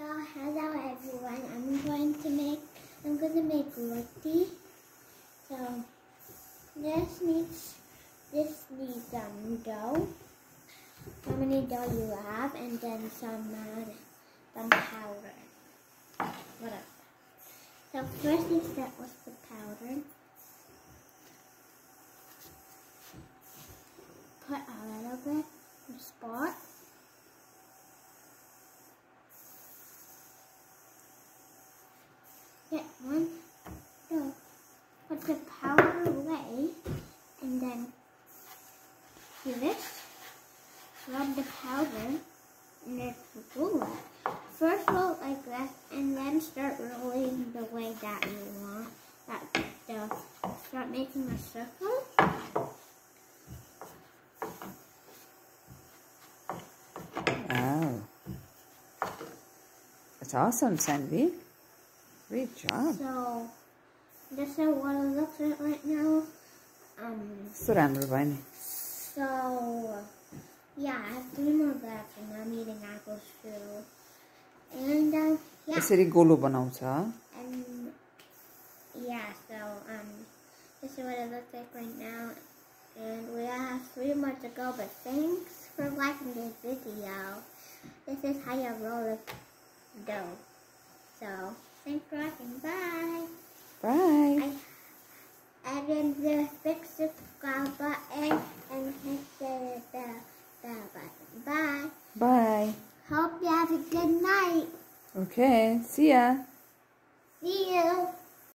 Hello everyone. I'm going to make roti. So this needs dough. How many dough you have, and then some powder. Whatever. So first you start with the powder. Put a little bit in the spot. Get one. So put the powder away, and then do this. Rub the powder and then roll it. First roll like this, and then start rolling the way that you want. Start making a circle. Wow. That's awesome, Saanvi. Great job. So, this is what it looks like right now. So, yeah, I have 3 more left, and I'm eating apples too. And, yeah. यसरी गोलो बनाउँछ. And, yeah, so, this is what it looks like right now. And we have 3 more to go, but thanks for watching this video. This is how you roll a dough. So, thanks for watching. Bye. Bye. And then just click subscribe button and hit the bell button. Bye. Bye. Hope you have a good night. Okay. See ya. See you.